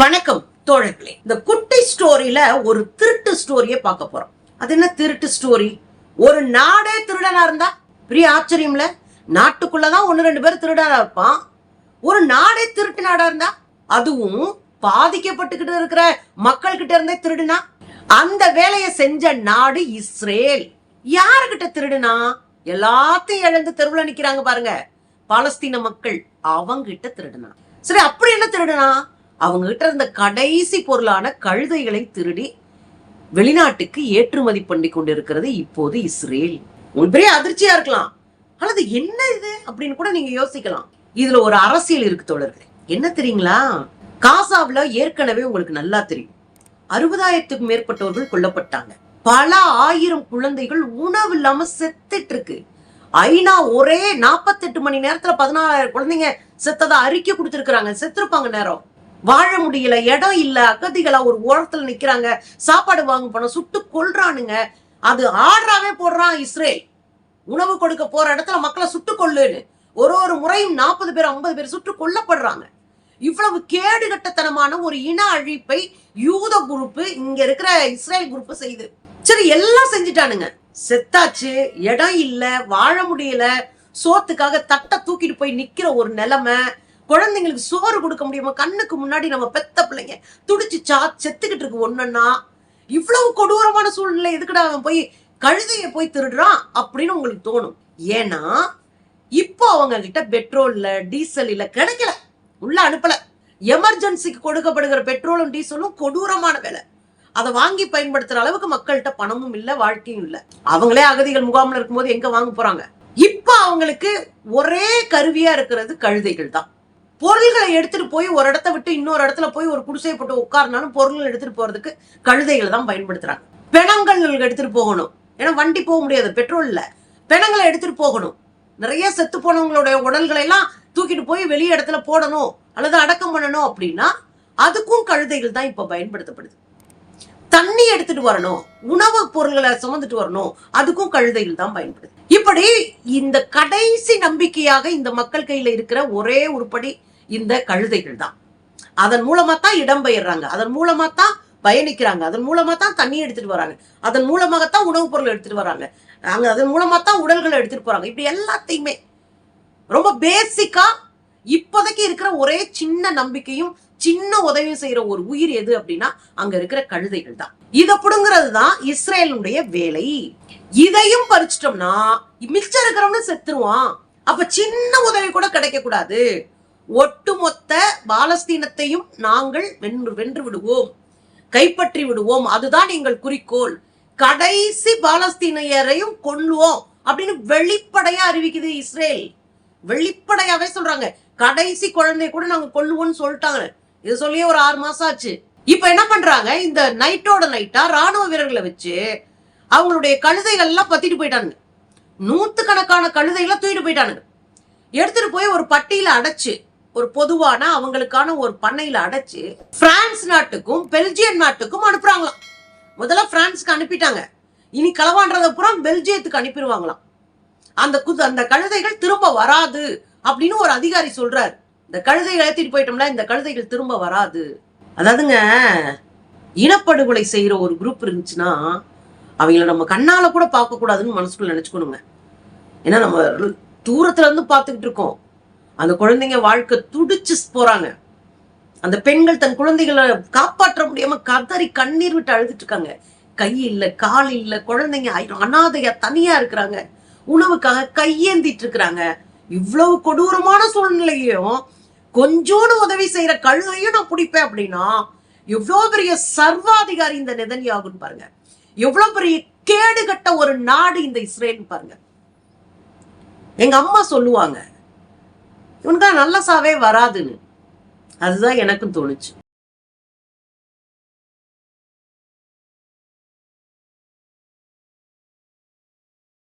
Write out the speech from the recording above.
வணக்கம் தோழர்களே. இந்த குட்டி ஸ்டோரியில ஒரு திருட்டு ஸ்டோரியை பார்க்க போறோம். அது என்ன திருட்டு ஸ்டோரி? ஒரு நாடே திருடனா இருந்தா பெரிய ஆச்சரியம்ல. நாட்டுக்குள்ளதான் 1-2 பேர் திருடனா இருப்பான். ஒரு நாடே திருட்டு நாடா இருந்தா, அதுவும் பாதிக்கப்பட்டுக்கிட்டு இருக்கிற மக்கள் கிட்ட இருந்தே திருடுனா, அந்த வேலையை செஞ்ச நாடு இஸ்ரேல். யாருகிட்ட திருடுனா? எல்லாத்தையும் இழந்து தெருவுல நிக்கிறாங்க பாருங்க, பாலஸ்தீன மக்கள். அவங்க கிட்ட திருடுனா. சரி, அப்படி என்ன திருடுனா? அவங்க கிட்ட இருந்த கடைசி பொருளான கழுதைகளை திருடி வெளிநாட்டுக்கு ஏற்றுமதி பண்ணி கொண்டிருக்கிறது இப்போது இஸ்ரேல். உங்களுக்கு பெரிய அதிர்ச்சியா இருக்கலாம், அல்லது என்ன இது அப்படின்னு கூட நீங்க யோசிக்கலாம். இதுல ஒரு அரசியல் இருக்கு தோழர்களே. என்ன தெரியுங்களா? காசாவுல ஏற்கனவே உங்களுக்கு நல்லா தெரியும், 60,000க்கும் மேற்பட்டவர்கள் கொல்லப்பட்டாங்க. பல ஆயிரம் குழந்தைகள் உணவு இல்லாம செத்துட்டு இருக்கு. ஐநா ஒரே 48 மணி நேரத்துல 14,000 குழந்தைங்க செத்ததா அறிக்கை கொடுத்திருக்கிறாங்க. செத்துருப்பாங்க நேரம். வாழ முடியல, இடம் இல்ல, அகதிகளா ஒரு ஓரத்துல நிக்கிறாங்க. சாப்பாடு வாங்க போன சுட்டு கொல்றானுங்க. அது ஆர்டராவே போடுறான் இஸ்ரேல். உணவு கொடுக்க போற இடத்துல மக்களை சுட்டு கொள்ளுன்னு ஒரு முறையும் 40 பேர் 50 பேர் சுட்டு கொல்லப்படுறாங்க. இவ்வளவு கேடுகட்டத்தனமான ஒரு இன அழிப்பை யூத குரூப், இங்க இருக்கிற இஸ்ரேல் குரூப் செய்து. சரி, எல்லாம் செஞ்சுட்டானுங்க. செத்தாச்சு, இடம் இல்ல, வாழ முடியல, சோத்துக்காக தட்டை தூக்கிட்டு போய் நிக்கிற ஒரு நிலைமை. குழந்தைங்களுக்கு சோறு கொடுக்க முடியுமா? கண்ணுக்கு முன்னாடி நம்ம பெத்த பிள்ளைங்க துடிச்சு செத்துக்கிட்டு இருக்கு ஒண்ணுன்னா. இவ்வளவு கொடூரமான சூழ்நிலை எதுக்குடா அவன் போய் கழுதைய போய் திருடுறான் அப்படின்னு உங்களுக்கு தோணும். ஏன்னா இப்போ அவங்க கிட்ட பெட்ரோல் இல்ல, டீசல் இல்ல, கிடைக்கல, உள்ள அனுப்பல. எமர்ஜென்சிக்கு கொடுக்கப்படுகிற பெட்ரோலும் டீசலும் கொடூரமான வேலை. அதை வாங்கி பயன்படுத்துற அளவுக்கு மக்கள்கிட்ட பணமும் இல்ல, வாழ்க்கையும் இல்ல. அவங்களே அகதிகள் முகாம்ல இருக்கும்போது எங்க வாங்க போறாங்க? இப்ப அவங்களுக்கு ஒரே கருவியா இருக்கிறது கழுதைகள் தான். பொருள்களை எடுத்துட்டு போய் ஒரு இடத்த விட்டு இன்னொரு இடத்துல போய் ஒரு குடிசை போட்டு உட்கார்னாலும் பொருள்கள் எடுத்துட்டு போறதுக்கு கழுதைகளை தான் பயன்படுத்துறாங்க. பிணங்கள் எடுத்துட்டு போகணும், ஏன்னா வண்டி போக முடியாது, பெட்ரோல் இல்ல. பிணங்களை எடுத்துட்டு போகணும். நிறைய செத்து போனவங்களுடைய உடல்களை எல்லாம் தூக்கிட்டு போய் வெளிய இடத்துல போடணும் அல்லது அடக்கம் பண்ணணும் அப்படின்னா அதுக்கும் கழுதைகள் தான் இப்ப பயன்படுத்தப்படுது. தண்ணி எடுத்துட்டு வரணும், உணவு பொருள்களை சுமந்துட்டு வரணும், அதுக்கும் கழுதைகள் தான் பயன்படுது. இப்படி இந்த கடைசி நம்பிக்கையாக இந்த மக்கள் கையில இருக்கிற ஒரே உருப்படி இந்த கழுதைகள் தான். அதன் மூலமா தான் இடம்பெயர்றாங்க, அதன் மூலமா தான் பயணிக்கிறாங்க, அதன் மூலமா தான் தண்ணி எடுத்துட்டு வராங்க, அதன் மூலமாகத்தான் உணவுப் பொருள் எடுத்துட்டு வராங்க, அதன் மூலமா தான் உடல்களை எடுத்துட்டு போறாங்க. இப்படி எல்லாத்தையுமே ரொம்ப பேசிக்கா இப்போதைக்கு இருக்கிற ஒரே சின்ன நம்பிக்கையும் சின்ன உதவியும் செய்யற ஒரு உயிர் எது அப்படின்னா அங்க இருக்கிற கழுதைகள் தான். இத புடுங்கிறது தான் இஸ்ரேலுடைய வேலை. இதையும் பறிச்சிட்டோம்னா மிச்சம் இருக்கிறவனு செத்துருவான். அப்ப சின்ன உதவி கூட கிடைக்க கூடாது. ஒட்டுமொத்த பாலஸ்தீனத்தையும் நாங்கள் வென்று விடுவோம், கைப்பற்றி விடுவோம், அதுதான் எங்கள் குறிக்கோள். கடைசி பாலஸ்தீனியரையும் கொல்லுவோம் அப்படின்னு வெளிப்படையா அறிவிக்குது இஸ்ரேல். வெளிப்படையாவே சொல்றாங்க, கடைசி குழந்தைய கூட நாங்க கொல்லுவோம்னு சொல்லிட்டாங்க. இது சொல்லியே ஒரு 6 மாசம் ஆச்சு. இப்ப என்ன பண்றாங்க? இந்த நைட்டோட நைட்டா ராணுவ வீரர்களை வச்சு அவங்களுடைய கழுதைகள் எல்லாம் பத்திட்டு போயிட்டானுங்க. 100கணக்கான கழுதைகளை தூக்கிட்டு போயிட்டானுங்க. எடுத்துட்டு போய் ஒரு பட்டியல அடைச்சு, ஒரு பொதுவான அவங்களுக்கான ஒரு பண்ணையில அடைச்சு பிரான்ஸ் நாட்டுக்கும் பெல்ஜியம் நாட்டுக்கும் அனுப்புறாங்களாம். முதல்ல பிரான்ஸ்க்கு அனுப்பிட்டாங்க, இனி களவான்றத புறம் பெல்ஜியத்துக்கு அனுப்பிடுவாங்களாம். அந்த கழுதைகள் திரும்ப வராது அப்படின்னு ஒரு அதிகாரி சொல்றாரு. இந்த கழுதைகளை ஏத்திட்டு போயிட்டோம்ல, இந்த கழுதைகள் திரும்ப வராது. அதாவதுங்க, இனப்படுகொலை செய்யற ஒரு குரூப் இருந்துச்சுன்னா அவங்கள நம்ம கண்ணால கூட பார்க்க கூடாதுன்னு மனசுக்குள்ள நினைச்சுக்கணுங்க. ஏன்னா நம்ம தூரத்துல இருந்து பார்த்துக்கிட்டு இருக்கோம். அந்த குழந்தைங்க வாழ்க்கை துடிச்சு போறாங்க. அந்த பெண்கள் தன் குழந்தைகளை காப்பாற்ற முடியாம கதறி கண்ணீர் விட்டு அழுதுட்டு இருக்காங்க. கை இல்ல, கால் இல்ல, குழந்தைங்க அனாதையா தனியா இருக்கிறாங்க, உணவுக்காக கையேந்திட்டு இருக்கிறாங்க. இவ்வளவு கொடூரமான சூழ்நிலையும் கொஞ்சோடு உதவி செய்யற கழுதையும் நான் பிடிப்பேன் அப்படின்னா எவ்வளவு பெரிய சர்வாதிகாரி இந்த நெதன்யாகுன்னு பாருங்க. எவ்வளவு பெரிய கேடுகட்ட ஒரு நாடு இந்த இஸ்ரேல் பாருங்க. எங்க அம்மா சொல்லுவாங்க, இவனுக்கு நல்ல சாவே வராதுன்னு. அதுதான் எனக்கும் தோணுச்சு.